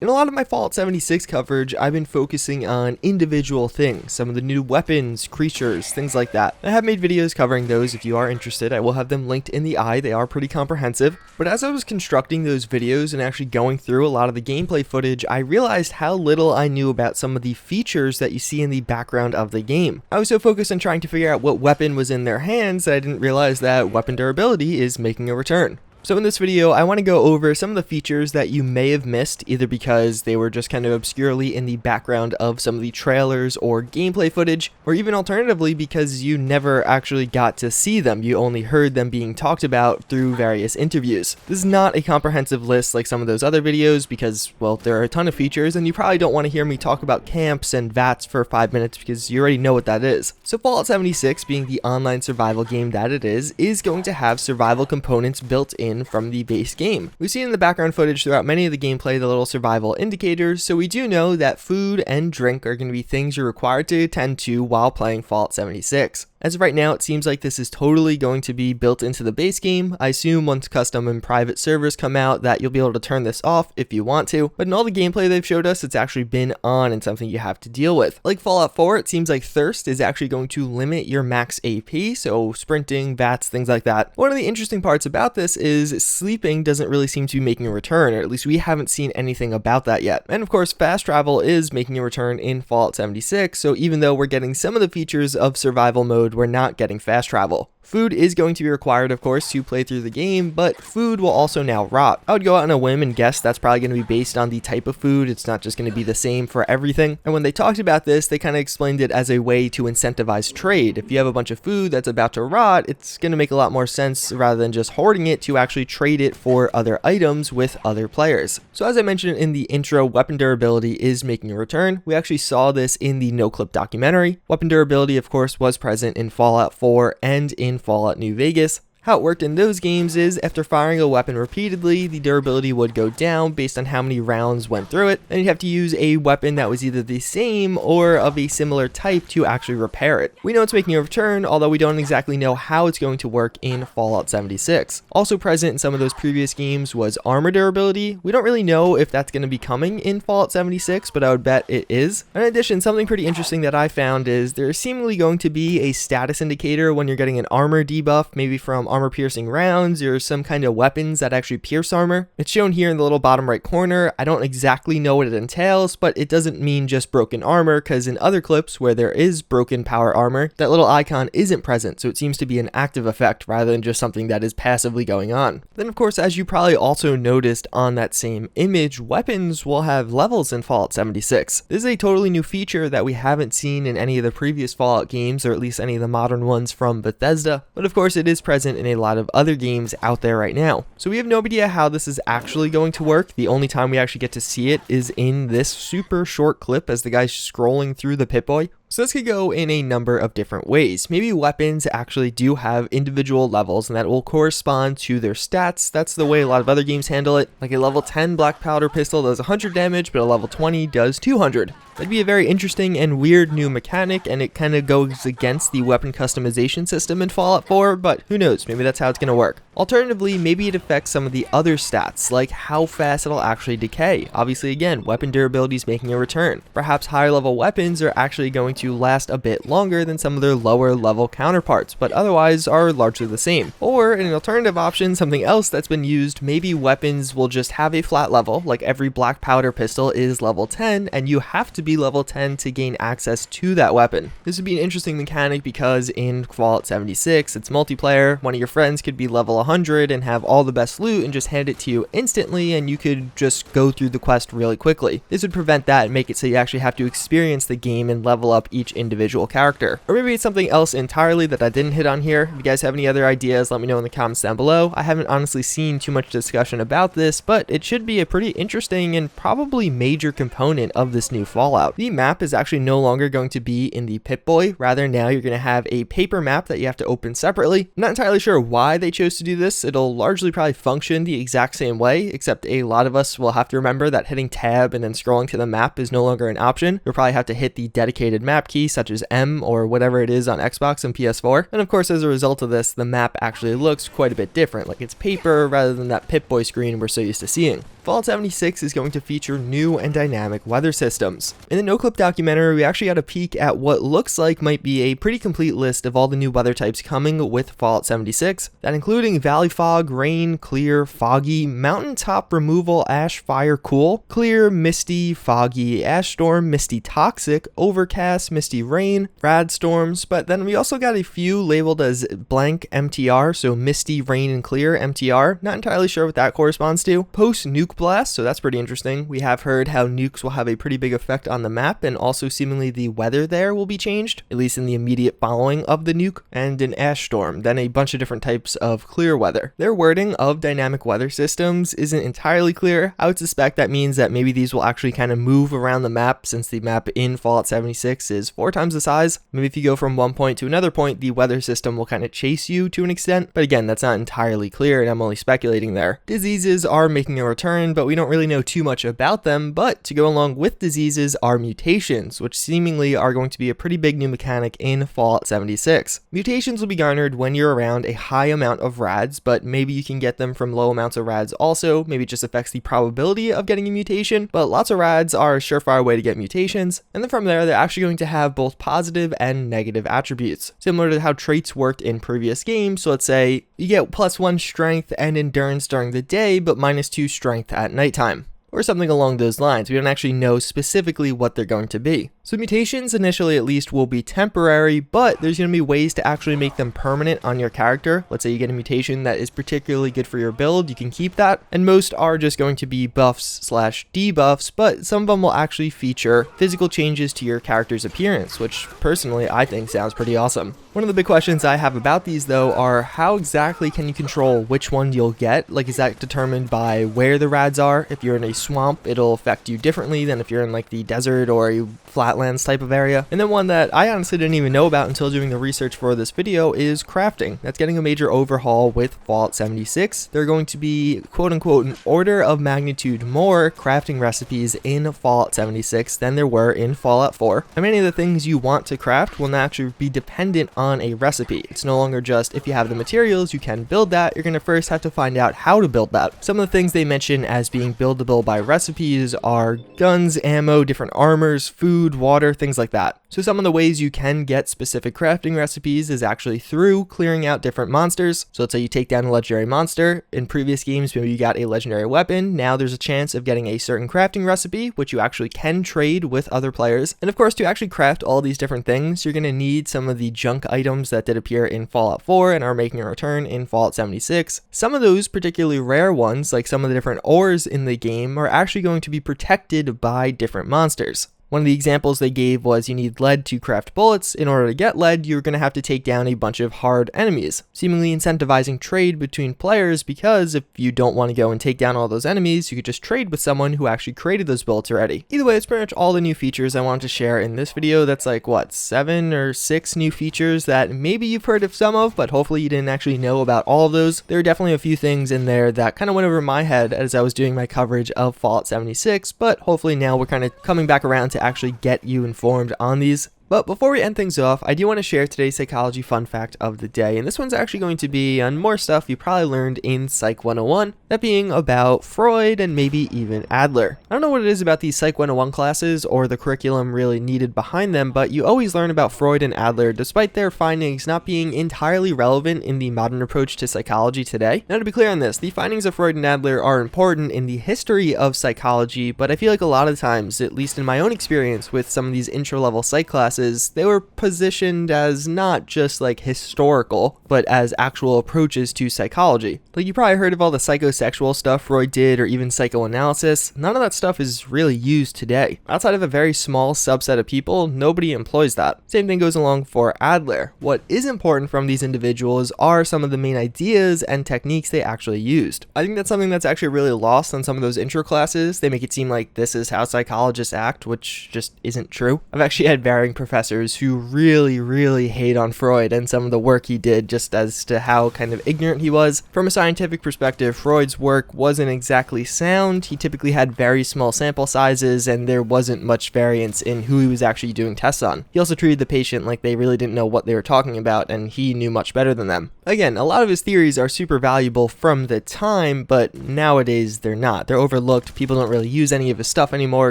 In a lot of my Fallout 76 coverage, I've been focusing on individual things, some of the new weapons, creatures, things like that. I have made videos covering those. If you are interested, I will have them linked in the eye. They are pretty comprehensive. But as I was constructing those videos and actually going through a lot of the gameplay footage, I realized how little I knew about some of the features that you see in the background of the game. I was so focused on trying to figure out what weapon was in their hands that I didn't realize that weapon durability is making a return. So in this video, I want to go over some of the features that you may have missed, either because they were just kind of obscurely in the background of some of the trailers or gameplay footage, or even alternatively because you never actually got to see them, you only heard them being talked about through various interviews. This is not a comprehensive list like some of those other videos because, well, there are a ton of features and you probably don't want to hear me talk about camps and VATs for 5 minutes because you already know what that is. So Fallout 76, being the online survival game that it is going to have survival components built in from the base game. We've seen in the background footage throughout many of the gameplay the little survival indicators, so we do know that food and drink are going to be things you're required to attend to while playing Fallout 76. As of right now, it seems like this is totally going to be built into the base game. I assume once custom and private servers come out that you'll be able to turn this off if you want to, but in all the gameplay they've showed us, it's actually been on and something you have to deal with. Like Fallout 4, it seems like thirst is actually going to limit your max AP, so sprinting, VATs, things like that. One of the interesting parts about this is sleeping doesn't really seem to be making a return, or at least we haven't seen anything about that yet. And of course, fast travel is making a return in Fallout 76, so even though we're getting some of the features of survival mode, we're not getting fast travel. Food is going to be required, of course, to play through the game, but food will also now rot. I would go out on a whim and guess that's probably going to be based on the type of food. It's not just going to be the same for everything. And when they talked about this, they kind of explained it as a way to incentivize trade. If you have a bunch of food that's about to rot, it's going to make a lot more sense rather than just hoarding it to actually trade it for other items with other players. So as I mentioned in the intro, weapon durability is making a return. We actually saw this in the no-clip documentary. Weapon durability, of course, was present in Fallout 4 and in Fallout New Vegas. How it worked in those games is after firing a weapon repeatedly, the durability would go down based on how many rounds went through it, and you'd have to use a weapon that was either the same or of a similar type to actually repair it. We know it's making a return, although we don't exactly know how it's going to work in Fallout 76. Also present in some of those previous games was armor durability. We don't really know if that's going to be coming in Fallout 76, but I would bet it is. In addition, something pretty interesting that I found is there's seemingly going to be a status indicator when you're getting an armor debuff, maybe from armor piercing rounds or some kind of weapons that actually pierce armor. It's shown here in the little bottom right corner. I don't exactly know what it entails, but it doesn't mean just broken armor, because in other clips where there is broken power armor, that little icon isn't present, so it seems to be an active effect rather than just something that is passively going on. Then of course, as you probably also noticed on that same image, weapons will have levels in Fallout 76. This is a totally new feature that we haven't seen in any of the previous Fallout games, or at least any of the modern ones from Bethesda, but of course it is present in a lot of other games out there right now. So we have no idea how this is actually going to work. The only time we actually get to see it is in this super short clip as the guy's scrolling through the Pip-Boy. So this could go in a number of different ways. Maybe weapons actually do have individual levels and that will correspond to their stats. That's the way a lot of other games handle it. Like a level 10 black powder pistol does 100 damage, but a level 20 does 200. That'd be a very interesting and weird new mechanic, and it kind of goes against the weapon customization system in Fallout 4, but who knows, maybe that's how it's going to work. Alternatively, maybe it affects some of the other stats, like how fast it'll actually decay. Obviously, again, weapon durability is making a return. Perhaps higher level weapons are actually going to last a bit longer than some of their lower level counterparts, but otherwise are largely the same. Or in an alternative option, something else that's been used, maybe weapons will just have a flat level, like every black powder pistol is level 10, and you have to be level 10 to gain access to that weapon. This would be an interesting mechanic because in Fallout 76, it's multiplayer. One of your friends could be level 100 and have all the best loot and just hand it to you instantly, and you could just go through the quest really quickly. This would prevent that and make it so you actually have to experience the game and level up each individual character. Or maybe it's something else entirely that I didn't hit on here. If you guys have any other ideas, let me know in the comments down below. I haven't honestly seen too much discussion about this, but it should be a pretty interesting and probably major component of this new Fallout. The map is actually no longer going to be in the Pip-Boy. Rather, now you're going to have a paper map that you have to open separately. I'm not entirely sure why they chose to do this, it'll largely probably function the exact same way, except a lot of us will have to remember that hitting tab and then scrolling to the map is no longer an option. You'll probably have to hit the dedicated map key, such as M or whatever it is on Xbox and PS4. And of course, as a result of this, the map actually looks quite a bit different, like it's paper rather than that Pip-Boy screen we're so used to seeing. Fallout 76 is going to feature new and dynamic weather systems. In the NoClip documentary, we actually got a peek at what looks like might be a pretty complete list of all the new weather types coming with Fallout 76, that including valley fog, rain, clear, foggy, mountaintop removal, ash, fire, cool, clear, misty, foggy, ash storm, misty, toxic, overcast, misty rain, rad storms, but then we also got a few labeled as blank MTR, so misty, rain, and clear MTR. Not entirely sure what that corresponds to. Post-nuke blast, so that's pretty interesting. We have heard how nukes will have a pretty big effect on the map, and also seemingly the weather there will be changed, at least in the immediate following of the nuke, and an ash storm, then a bunch of different types of clear weather. Their wording of dynamic weather systems isn't entirely clear. I would suspect that means that maybe these will actually kind of move around the map, since the map in Fallout 76 is 4 times the size. Maybe if you go from one point to another point, the weather system will kind of chase you to an extent, but again, that's not entirely clear, and I'm only speculating there. Diseases are making a return, but we don't really know too much about them. But to go along with diseases are mutations, which seemingly are going to be a pretty big new mechanic in Fallout 76. Mutations will be garnered when you're around a high amount of rads, but maybe you can get them from low amounts of rads also. Maybe it just affects the probability of getting a mutation, but lots of rads are a surefire way to get mutations. And then from there, they're actually going to have both positive and negative attributes, similar to how traits worked in previous games. So let's say you get +1 strength and endurance during the day, but -2 strength at nighttime, or something along those lines. We don't actually know specifically what they're going to be. So mutations, initially at least, will be temporary, but there's going to be ways to actually make them permanent on your character. Let's say you get a mutation that is particularly good for your build, you can keep that, and most are just going to be buffs/debuffs, but some of them will actually feature physical changes to your character's appearance, which personally I think sounds pretty awesome. One of the big questions I have about these though are how exactly can you control which one you'll get? Like, is that determined by where the rads are? If you're in a swamp, it'll affect you differently than if you're in like the desert or a flatlands type of area. And then one that I honestly didn't even know about until doing the research for this video is crafting. That's getting a major overhaul with Fallout 76. There are going to be quote unquote an order of magnitude more crafting recipes in Fallout 76 than there were in Fallout 4. And many of the things you want to craft will naturally be dependent on a recipe. It's no longer just if you have the materials you can build that. You're going to first have to find out how to build that. Some of the things they mention as being buildable by recipes are guns, ammo, different armors, food, water, things like that. So some of the ways you can get specific crafting recipes is actually through clearing out different monsters. So let's say you take down a legendary monster. In previous games, maybe you got a legendary weapon. Now there's a chance of getting a certain crafting recipe, which you actually can trade with other players. And of course, to actually craft all these different things, you're going to need some of the junk items that did appear in Fallout 4 and are making a return in Fallout 76. Some of those particularly rare ones, like some of the different ores in the game, are actually going to be protected by different monsters. One of the examples they gave was you need lead to craft bullets. In order to get lead, you're going to have to take down a bunch of hard enemies, seemingly incentivizing trade between players, because if you don't want to go and take down all those enemies, you could just trade with someone who actually created those bullets already. Either way, it's pretty much all the new features I wanted to share in this video. That's like, what, 7 or 6 new features that maybe you've heard of some of, but hopefully you didn't actually know about all of those. There are definitely a few things in there that kind of went over my head as I was doing my coverage of Fallout 76, but hopefully now we're kind of coming back around to actually get you informed on these. But before we end things off, I do want to share today's psychology fun fact of the day, and this one's actually going to be on more stuff you probably learned in Psych 101, that being about Freud and maybe even Adler. I don't know what it is about these Psych 101 classes or the curriculum really needed behind them, but you always learn about Freud and Adler despite their findings not being entirely relevant in the modern approach to psychology today. Now, to be clear on this, the findings of Freud and Adler are important in the history of psychology, but I feel like a lot of times, at least in my own experience with some of these intro-level psych classes, they were positioned as not just like historical, but as actual approaches to psychology. Like, you probably heard of all the psychosexual stuff Freud did, or even psychoanalysis. None of that stuff is really used today. Outside of a very small subset of people, nobody employs that. Same thing goes along for Adler. What is important from these individuals are some of the main ideas and techniques they actually used. I think that's something that's actually really lost on some of those intro classes. They make it seem like this is how psychologists act, which just isn't true. I've actually had varying professors who really hate on Freud and some of the work he did, just as to how kind of ignorant he was. From a scientific perspective, Freud's work wasn't exactly sound. He typically had very small sample sizes, and there wasn't much variance in who he was actually doing tests on. He also treated the patient like they really didn't know what they were talking about, and he knew much better than them. Again, a lot of his theories are super valuable from the time, but nowadays they're not. They're overlooked. People don't really use any of his stuff anymore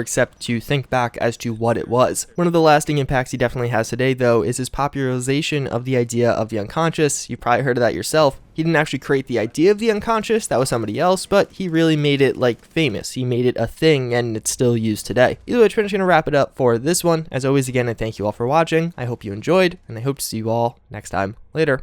except to think back as to what it was. One of the lasting impacts he definitely has today, though, is his popularization of the idea of the unconscious. You've probably heard of that yourself. He didn't actually create the idea of the unconscious, that was somebody else, but he really made it like famous. He made it a thing, and it's still used today. Either way, I'm just gonna wrap it up for this one. As always, again, I thank you all for watching. I hope you enjoyed, and I hope to see you all next time. Later.